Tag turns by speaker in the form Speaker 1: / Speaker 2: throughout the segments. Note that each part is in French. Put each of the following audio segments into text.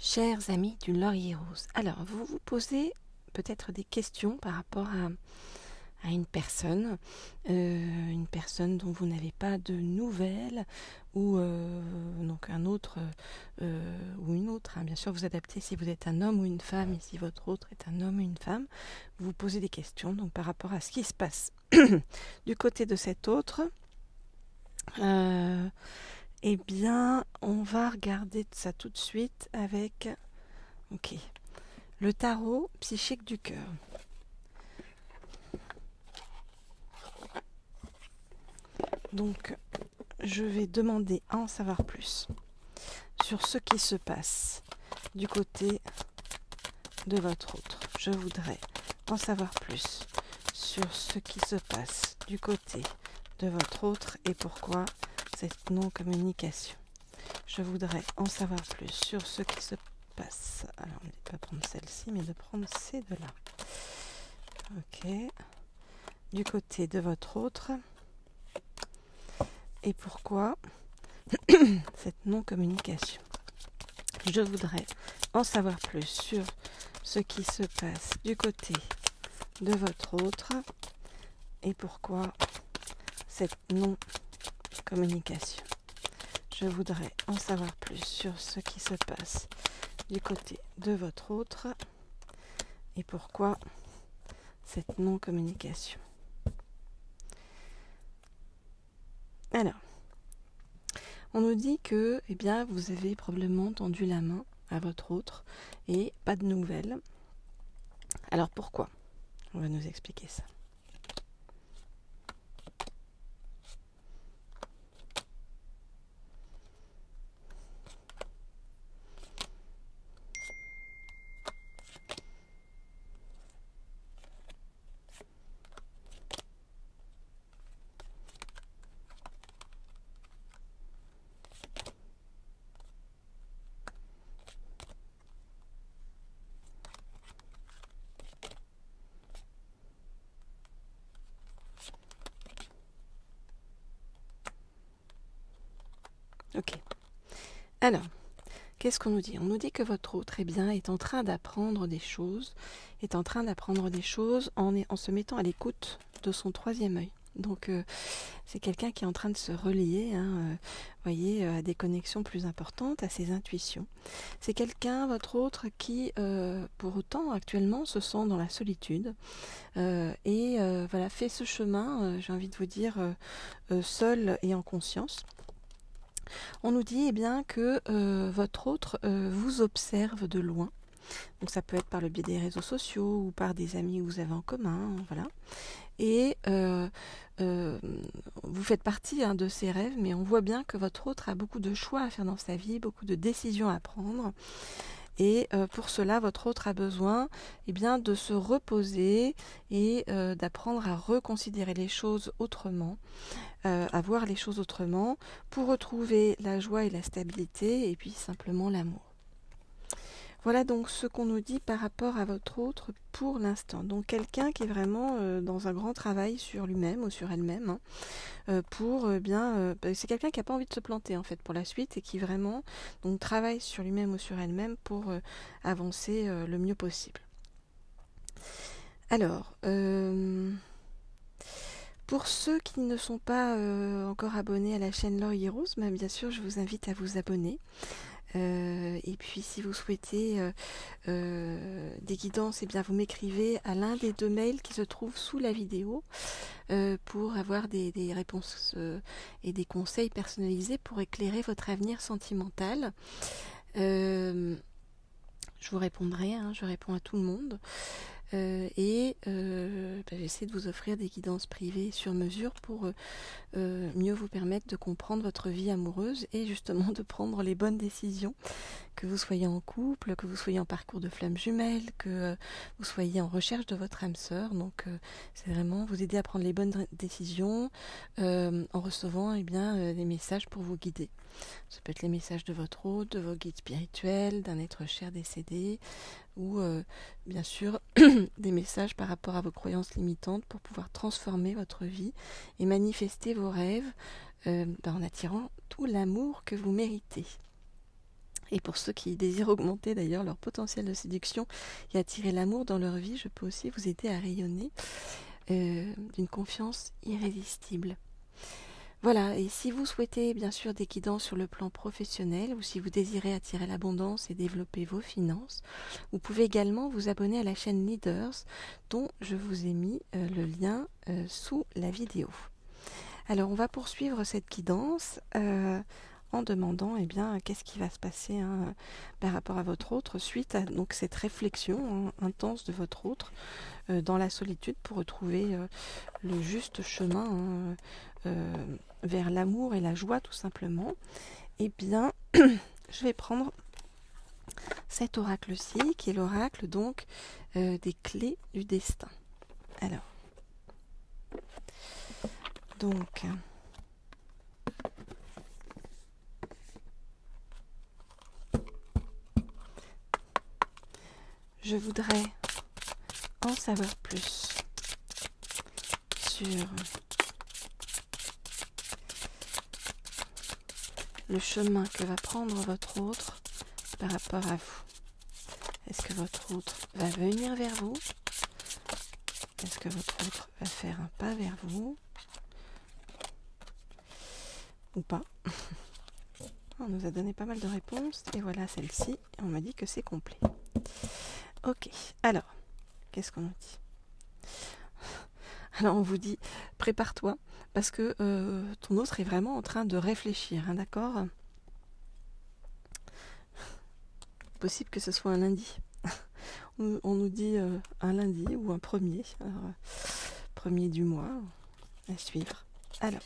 Speaker 1: Chers amis du Laurier Rose, alors vous vous posez peut-être des questions par rapport à une personne dont vous n'avez pas de nouvelles, ou donc un autre ou une autre, hein. Bien sûr, vous adaptez si vous êtes un homme ou une femme, et si votre autre est un homme ou une femme, vous vous posez des questions donc par rapport à ce qui se passe du côté de cet autre. Eh bien, on va regarder ça tout de suite avec le tarot psychique du cœur. Donc, je vais demander à en savoir plus sur ce qui se passe du côté de votre autre. Je voudrais en savoir plus sur ce qui se passe du côté de votre autre et pourquoi cette non-communication. Je voudrais en savoir plus sur ce qui se passe. Alors, on ne dit pas prendre celle-ci, mais de prendre ces deux-là. Ok. Du côté de votre autre. Et pourquoi cette non-communication. Je voudrais en savoir plus sur ce qui se passe du côté de votre autre. Et pourquoi cette non-communication. Je voudrais en savoir plus sur ce qui se passe du côté de votre autre et pourquoi cette non-communication. Alors, on nous dit que vous avez probablement tendu la main à votre autre et pas de nouvelles. Alors pourquoi? On va nous expliquer ça. Ok. Alors, qu'est-ce qu'on nous dit? On nous dit que votre autre est en train d'apprendre des choses, en se mettant à l'écoute de son troisième œil. Donc, c'est quelqu'un qui est en train de se relier, à des connexions plus importantes, à ses intuitions. C'est quelqu'un, votre autre, qui, pour autant, actuellement, se sent dans la solitude fait ce chemin, j'ai envie de vous dire, seul et en conscience. On nous dit que votre autre vous observe de loin. Donc ça peut être par le biais des réseaux sociaux ou par des amis que vous avez en commun, voilà. Et vous faites partie de ces rêves, mais on voit bien que votre autre a beaucoup de choix à faire dans sa vie, beaucoup de décisions à prendre. Et pour cela, votre autre a besoin de se reposer et d'apprendre à reconsidérer les choses autrement, à voir les choses autrement, pour retrouver la joie et la stabilité, et puis simplement l'amour. Voilà donc ce qu'on nous dit par rapport à votre autre pour l'instant. Donc quelqu'un qui est vraiment dans un grand travail sur lui-même ou sur elle-même, c'est quelqu'un qui n'a pas envie de se planter en fait pour la suite et qui vraiment donc travaille sur lui-même ou sur elle-même pour avancer le mieux possible. Alors, pour ceux qui ne sont pas encore abonnés à la chaîne Laurier Rose, bien sûr je vous invite à vous abonner. Et puis si vous souhaitez des guidances, vous m'écrivez à l'un des deux mails qui se trouvent sous la vidéo pour avoir des réponses et des conseils personnalisés pour éclairer votre avenir sentimental. Je vous répondrai, je réponds à tout le monde. J'essaie de vous offrir des guidances privées sur mesure pour mieux vous permettre de comprendre votre vie amoureuse et justement de prendre les bonnes décisions, que vous soyez en couple, que vous soyez en parcours de flamme jumelle, que vous soyez en recherche de votre âme sœur. Donc c'est vraiment vous aider à prendre les bonnes décisions en recevant des messages pour vous guider. Ça peut être les messages de votre hôte, de vos guides spirituels, d'un être cher décédé, ou bien sûr des messages par rapport à vos croyances limitantes pour pouvoir transformer votre vie et manifester vos rêves en attirant tout l'amour que vous méritez. Et pour ceux qui désirent augmenter d'ailleurs leur potentiel de séduction et attirer l'amour dans leur vie, je peux aussi vous aider à rayonner d'une confiance irrésistible. Voilà, et si vous souhaitez bien sûr des guidances sur le plan professionnel ou si vous désirez attirer l'abondance et développer vos finances, vous pouvez également vous abonner à la chaîne Leaders dont je vous ai mis le lien sous la vidéo. Alors on va poursuivre cette guidance en demandant qu'est-ce qui va se passer par rapport à votre autre suite à donc, cette réflexion intense de votre autre dans la solitude pour retrouver le juste chemin vers l'amour et la joie tout simplement. Eh bien, je vais prendre cet oracle-ci qui est l'oracle donc des clés du destin. Alors, donc... je voudrais en savoir plus sur le chemin que va prendre votre autre par rapport à vous. Est-ce que votre autre va venir vers vous? Est-ce que votre autre va faire un pas vers vous? Ou pas? On nous a donné pas mal de réponses et voilà celle-ci. On m'a dit que c'est complet. Ok, alors, qu'est-ce qu'on nous dit? Alors on vous dit, prépare-toi, parce que ton autre est vraiment en train de réfléchir, d'accord? Possible que ce soit un lundi. On nous dit un lundi ou un premier, alors, premier du mois, à suivre. Alors.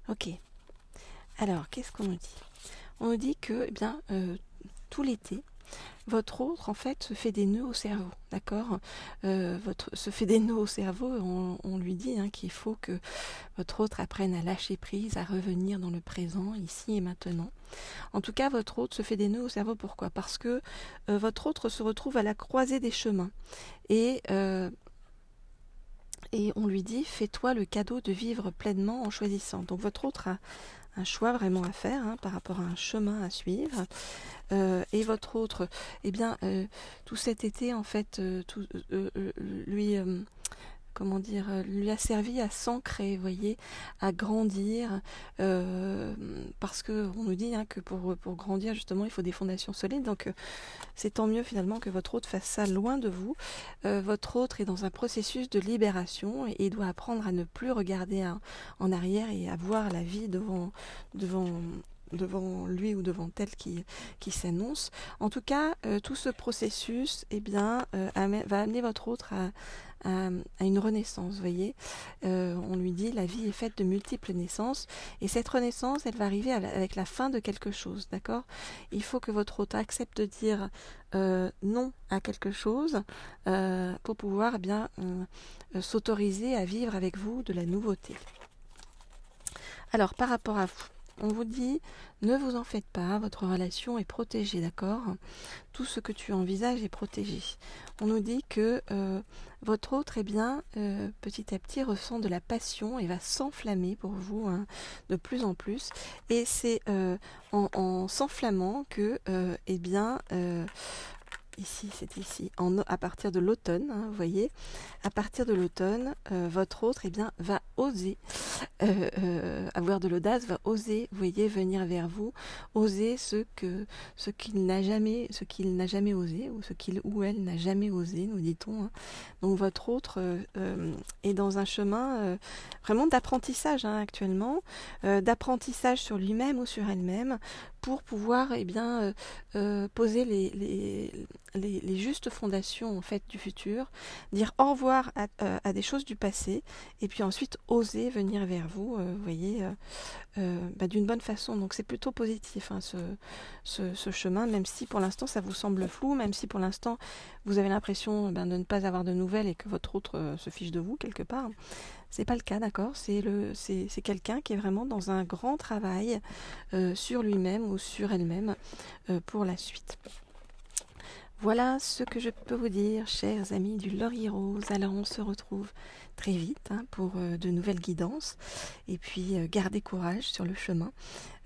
Speaker 1: Ok. Alors, qu'est-ce qu'on nous dit? On nous dit que, tout l'été, votre autre, en fait, se fait des nœuds au cerveau, d'accord? Se fait des nœuds au cerveau, on lui dit qu'il faut que votre autre apprenne à lâcher prise, à revenir dans le présent, ici et maintenant. En tout cas, votre autre se fait des nœuds au cerveau, pourquoi? Parce que votre autre se retrouve à la croisée des chemins. Et on lui dit, fais-toi le cadeau de vivre pleinement en choisissant. Donc votre autre a un choix vraiment à faire par rapport à un chemin à suivre. Et votre autre, tout cet été, en fait, lui a servi à s'ancrer, voyez, à grandir, parce que on nous dit que pour grandir, justement, il faut des fondations solides. Donc, c'est tant mieux finalement que votre autre fasse ça loin de vous. Votre autre est dans un processus de libération et doit apprendre à ne plus regarder en arrière et à voir la vie devant lui ou devant elle qui s'annonce. En tout cas, tout ce processus va amener votre autre à une renaissance, voyez. On lui dit, la vie est faite de multiples naissances, et cette renaissance, elle va arriver avec la fin de quelque chose, d'accord? Il faut que votre autre accepte de dire non à quelque chose pour pouvoir s'autoriser à vivre avec vous de la nouveauté. Alors, par rapport à vous, on vous dit, ne vous en faites pas, votre relation est protégée, d'accord? Tout ce que tu envisages est protégé. On nous dit que votre autre, petit à petit, ressent de la passion et va s'enflammer pour vous de plus en plus. Et c'est en s'enflammant que, ici, à partir de l'automne, vous voyez, à partir de l'automne, votre autre va oser avoir de l'audace, va oser, vous voyez, venir vers vous, oser ce qu'il n'a jamais osé, ou ce qu'il ou elle n'a jamais osé, nous dit-on. Donc votre autre est dans un chemin vraiment d'apprentissage actuellement, d'apprentissage sur lui-même ou sur elle-même, pour pouvoir poser les justes fondations en fait du futur, dire au revoir à des choses du passé, et puis ensuite oser venir vers vous, vous voyez, d'une bonne façon. Donc c'est plutôt positif, hein, ce chemin, même si pour l'instant ça vous semble flou, même si pour l'instant vous avez l'impression de ne pas avoir de nouvelles et que votre autre se fiche de vous quelque part. C'est pas le cas, d'accord. C'est quelqu'un qui est vraiment dans un grand travail sur lui-même ou sur elle-même pour la suite. Voilà ce que je peux vous dire, chers amis du Laurier Rose. Alors on se retrouve très vite pour de nouvelles guidances. Et puis gardez courage sur le chemin.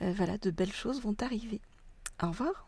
Speaker 1: Voilà, de belles choses vont arriver. Au revoir.